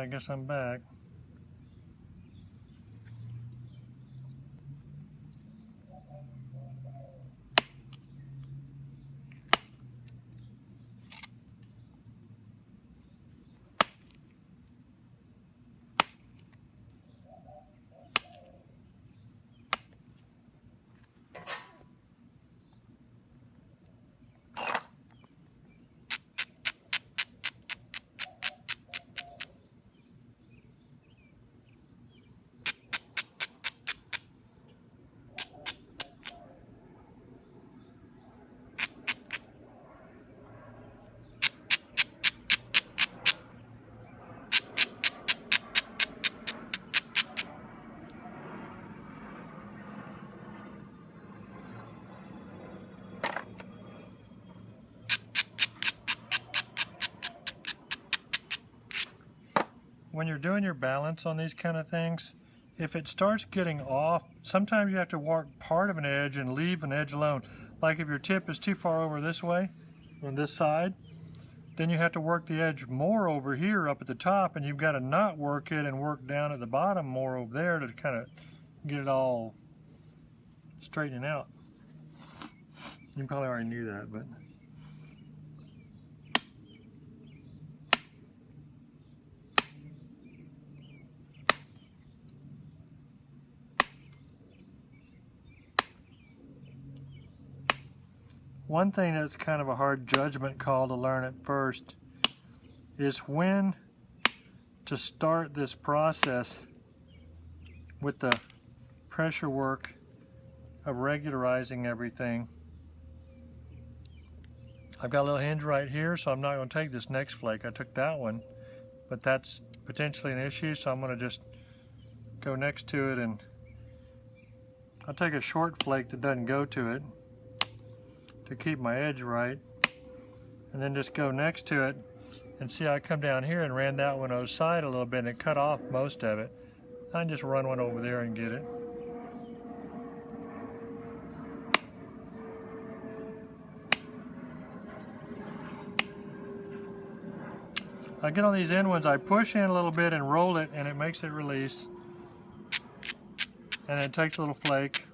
I guess I'm back. When you're doing your balance on these kind of things, if it starts getting off, sometimes you have to work part of an edge and leave an edge alone. Like if your tip is too far over this way, on this side, then you have to work the edge more over here up at the top, and you've got to not work it and work down at the bottom more over there to kind of get it all straightening out. You probably already knew that, but one thing that's kind of a hard judgment call to learn at first is when to start this process with the pressure work of regularizing everything. I've got a little hinge right here, so I'm not going to take this next flake. I took that one, but that's potentially an issue, so I'm going to just go next to it, and I'll take a short flake that doesn't go to it to keep my edge right, and then just go next to it. And see, I come down here and ran that one aside a little bit, and it cut off most of it. I can just run one over there and get it. I get on these end ones, I push in a little bit and roll it, and it makes it release. And it takes a little flake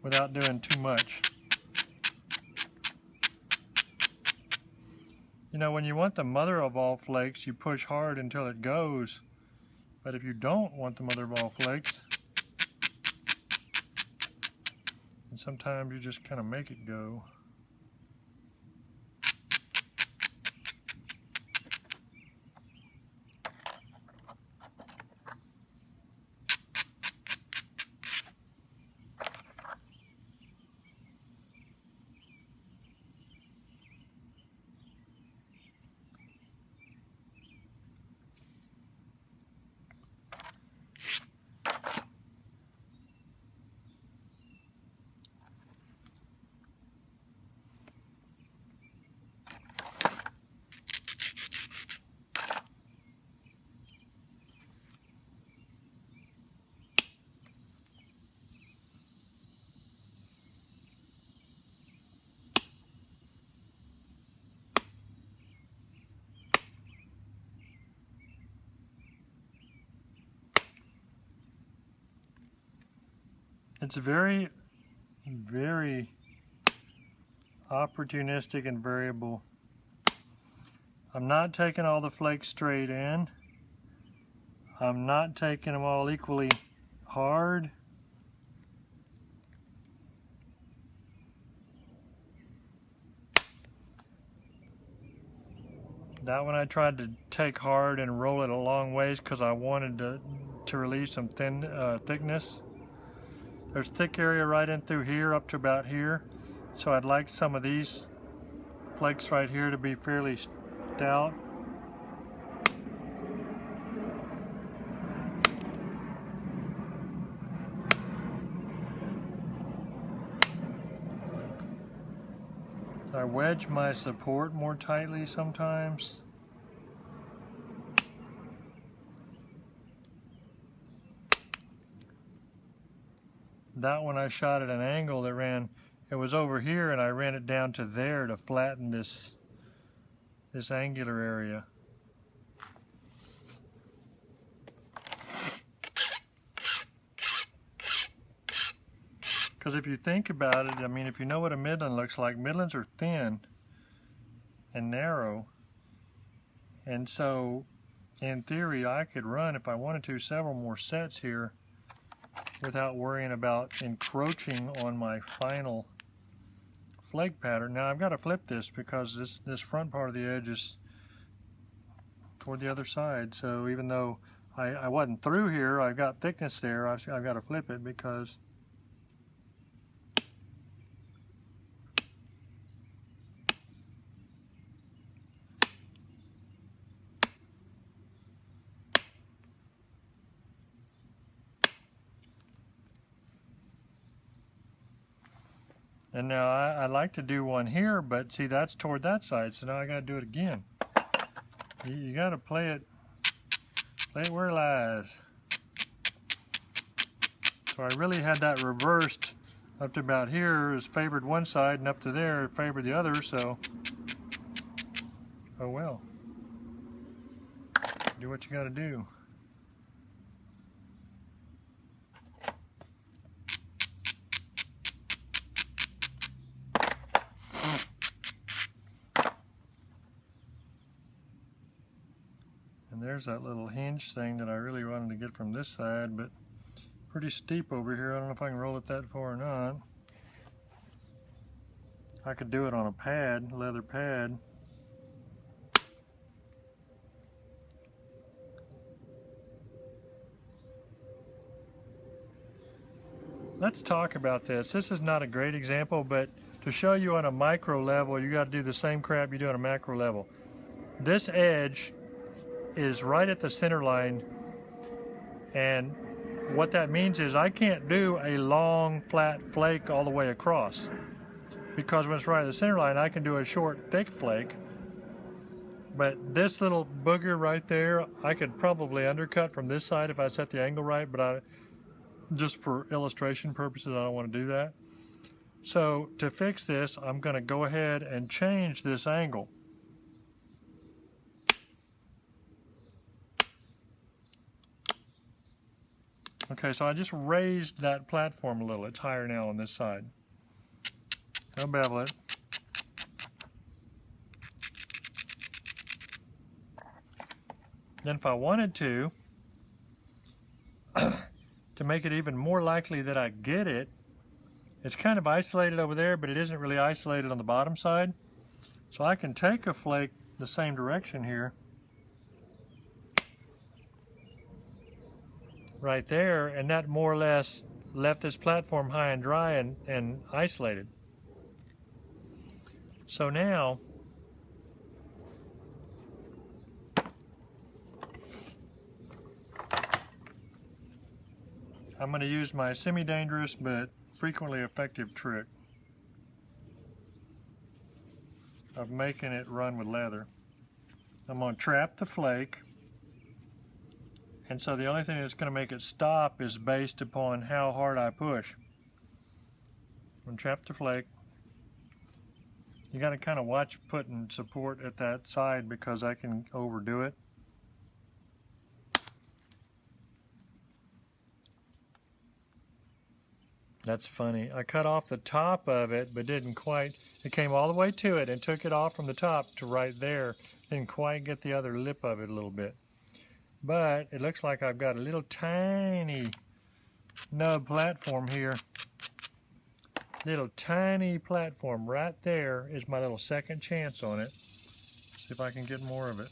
without doing too much. You know, when you want the mother of all flakes, you push hard until it goes. But if you don't want the mother of all flakes, and sometimes you just kind of make it go. It's very, very opportunistic and variable. I'm not taking all the flakes straight in. I'm not taking them all equally hard. That one I tried to take hard and roll it a long ways because I wanted to release some thickness. There's thick area right in through here up to about here. So I'd like some of these flakes right here to be fairly stout. I wedge my support more tightly sometimes. That one I shot at an angle that ran, it was over here, and I ran it down to there to flatten this angular area. Because if you think about it, I mean, if you know what a Midland looks like, Midlands are thin and narrow. And so, in theory, I could run, if I wanted to, several more sets here without worrying about encroaching on my final flake pattern. Now, I've got to flip this because this front part of the edge is toward the other side. So even though I wasn't through here, I've got thickness there, I've got to flip it because and now I like to do one here, but see, that's toward that side, so now I got to do it again. You got to play it where it lies. So I really had that reversed. Up to about here is favored one side, and up to there favored the other, so oh well. Do what you got to do. And there's that little hinge thing that I really wanted to get from this side, but pretty steep over here. I don't know if I can roll it that far or not. I could do it on a pad, leather pad. Let's talk about this. This is not a great example, but to show you on a micro level, you got to do the same crap you do on a macro level. This edge is right at the center line, and what that means is I can't do a long flat flake all the way across, because when it's right at the center line I can do a short thick flake, but this little booger right there I could probably undercut from this side if I set the angle right, but just for illustration purposes I don't want to do that. So to fix this, I'm going to go ahead and change this angle. Okay, so I just raised that platform a little. It's higher now on this side. I'll bevel it. Then if I wanted to make it even more likely that I get it, it's kind of isolated over there, but it isn't really isolated on the bottom side. So I can take a flake the same direction here, right there, and that more or less left this platform high and dry and isolated. So now I'm going to use my semi-dangerous but frequently effective trick of making it run with leather. I'm going to trap the flake, and so the only thing that's going to make it stop is based upon how hard I push. I'm going to trap the flake. You got to kind of watch putting support at that side because I can overdo it. That's funny. I cut off the top of it, but didn't quite. It came all the way to it and took it off from the top to right there. Didn't quite get the other lip of it a little bit. But it looks like I've got a little tiny nub platform here. Little tiny platform right there is my little second chance on it. See if I can get more of it.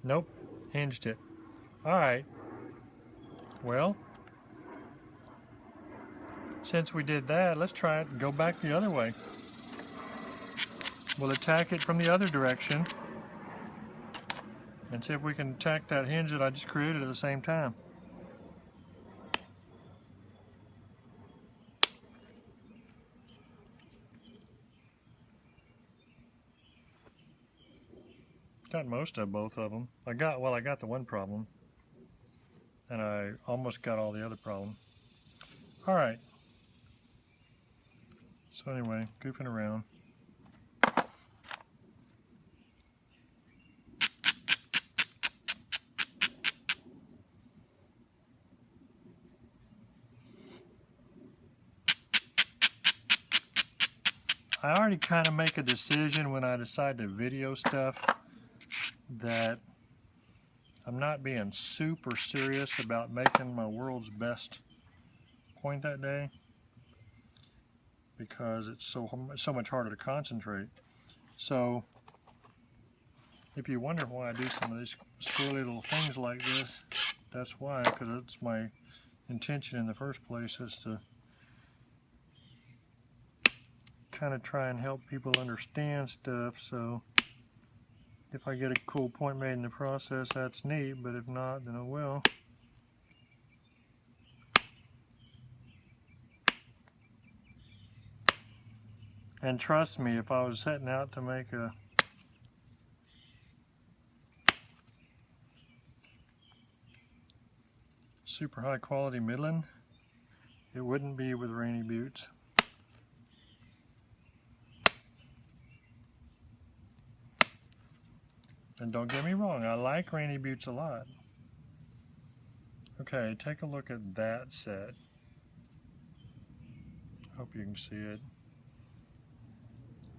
Nope, hinged it. All right, well, since we did that, let's try it and go back the other way. We'll attack it from the other direction and see if we can attack that hinge that I just created at the same time. Got most of both of them. I got the one problem, and I almost got all the other problem. All right. So anyway, goofing around. I already kind of make a decision when I decide to video stuff that I'm not being super serious about making my world's best point that day, because it's so much harder to concentrate. So if you wonder why I do some of these squirrely little things like this, that's why, because it's my intention in the first place, is to kind of try and help people understand stuff. So if I get a cool point made in the process, that's neat, but if not, then I will. And trust me, if I was setting out to make a super high quality midland, it wouldn't be with Rainy Buttes. And don't get me wrong, I like Rainy Buttes a lot. Okay, take a look at that set. Hope you can see it.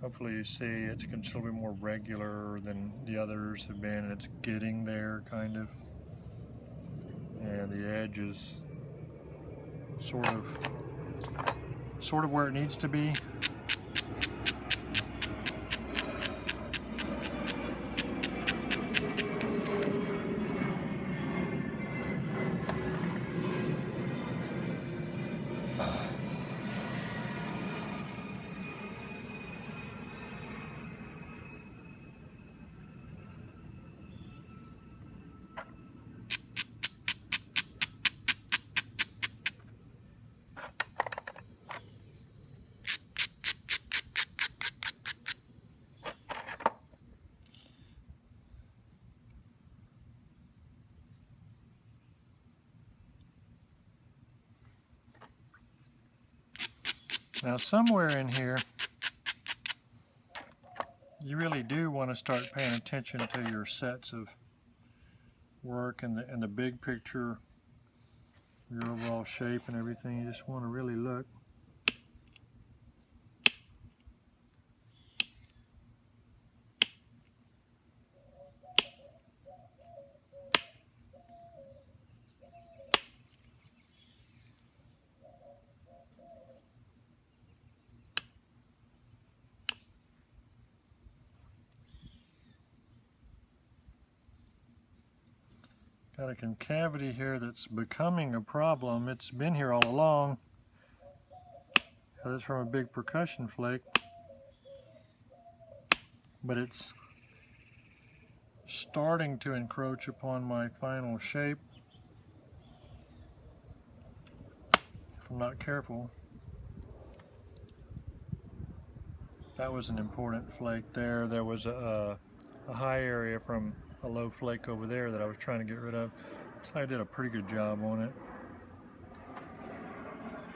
Hopefully you see it's considerably more regular than the others have been, and it's getting there, kind of. And the edge is sort of where it needs to be. Now somewhere in here, you really do want to start paying attention to your sets of work and the big picture, your overall shape and everything. You just want to really look. Got a concavity here that's becoming a problem. It's been here all along. It's from a big percussion flake, but it's starting to encroach upon my final shape if I'm not careful. That was an important flake there. There was a high area from a low flake over there that I was trying to get rid of. So I did a pretty good job on it.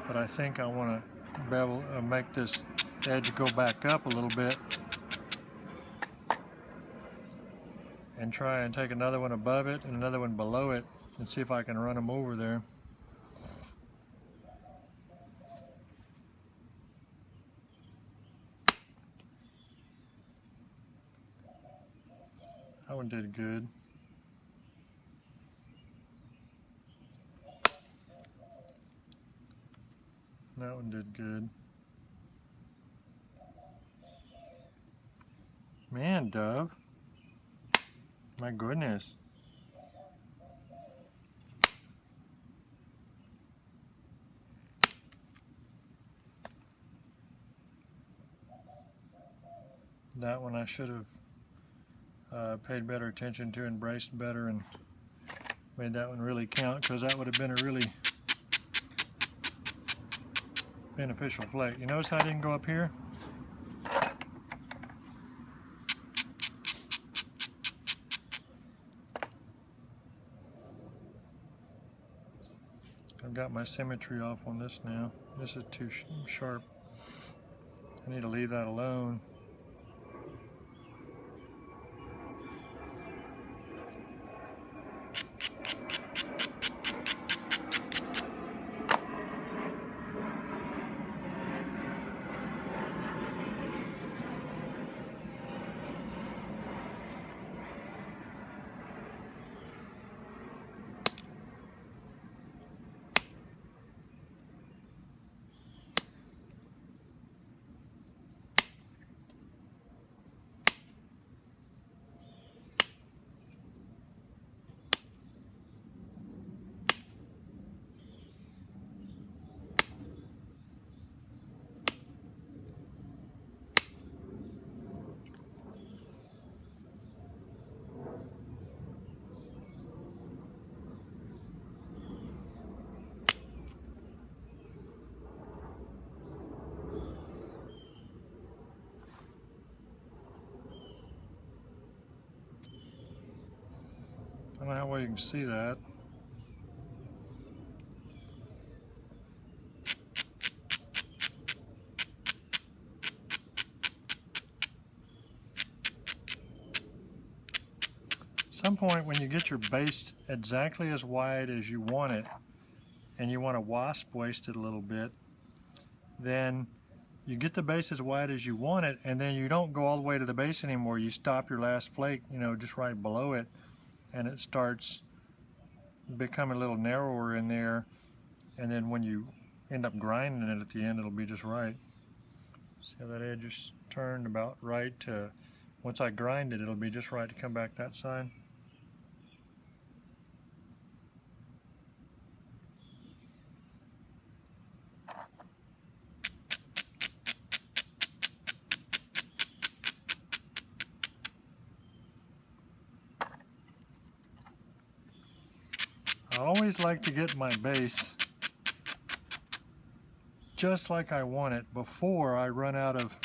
But I think I want to be able to make this edge go back up a little bit and try and take another one above it and another one below it and see if I can run them over there. That one did good. That one did good. Man, Dove. My goodness. That one I should have paid better attention to, embraced better, and made that one really count, because that would have been a really beneficial flake. You notice how I didn't go up here? I've got my symmetry off on this now. This is too sharp. I need to leave that alone. know how well you can see that. At some point when you get your base exactly as wide as you want it, and you want to wasp waste it a little bit, then you get the base as wide as you want it, and then you don't go all the way to the base anymore. You stop your last flake, you know, just right below it, and it starts becoming a little narrower in there, and then when you end up grinding it at the end, it'll be just right. See how that edge is turned about right to, once I grind it, it'll be just right to come back that side. I always like to get my base just like I want it before I run out of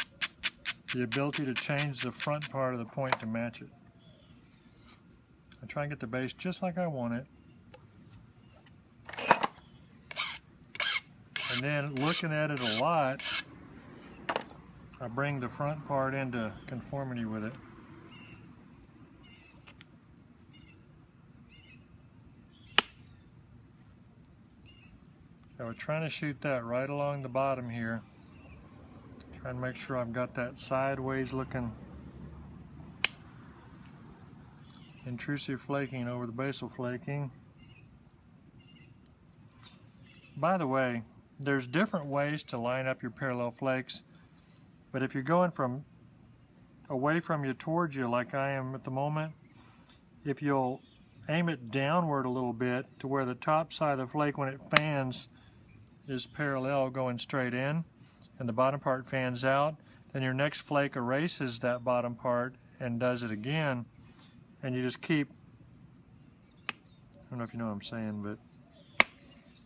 the ability to change the front part of the point to match it. I try and get the base just like I want it. And then looking at it a lot, I bring the front part into conformity with it. So we're trying to shoot that right along the bottom here. Trying to make sure I've got that sideways looking intrusive flaking over the basal flaking. By the way, there's different ways to line up your parallel flakes, but if you're going from away from you towards you like I am at the moment, if you'll aim it downward a little bit to where the top side of the flake when it fans is parallel going straight in and the bottom part fans out, then your next flake erases that bottom part and does it again, and you just keep, I don't know if you know what I'm saying, but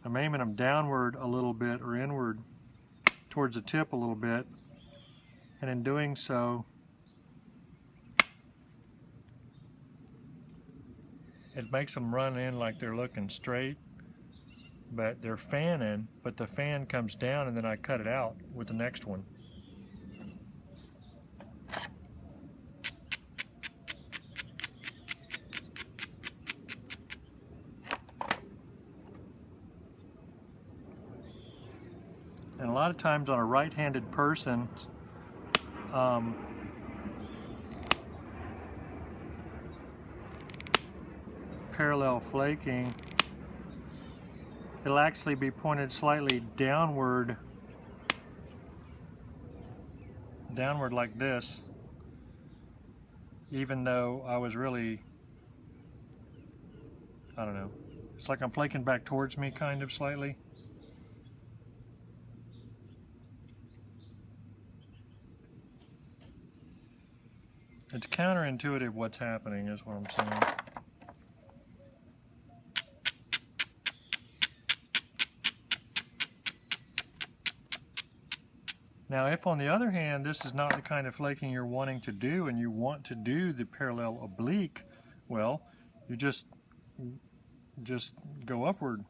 I'm aiming them downward a little bit or inward towards the tip a little bit, and in doing so it makes them run in like they're looking straight, but they're fanning, but the fan comes down and then I cut it out with the next one. And a lot of times on a right-handed person, parallel flaking, it'll actually be pointed slightly downward like this, even though I was really, I don't know, it's like I'm flaking back towards me kind of slightly. It's counterintuitive what's happening is what I'm saying. Now, if on the other hand, this is not the kind of flaking you're wanting to do and you want to do the parallel oblique, well, you just go upward.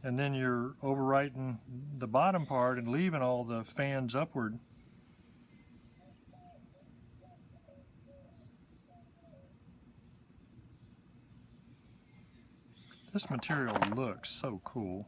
And then you're overwriting the bottom part and leaving all the fans upward. This material looks so cool.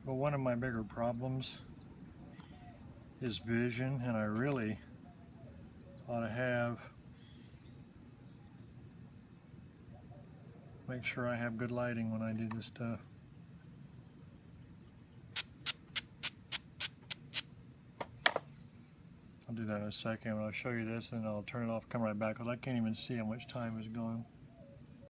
But one of my bigger problems is vision, and I really ought to have, make sure I have good lighting when I do this stuff. I'll do that in a second. I'll show you this and I'll turn it off, come right back, because I can't even see how much time is gone.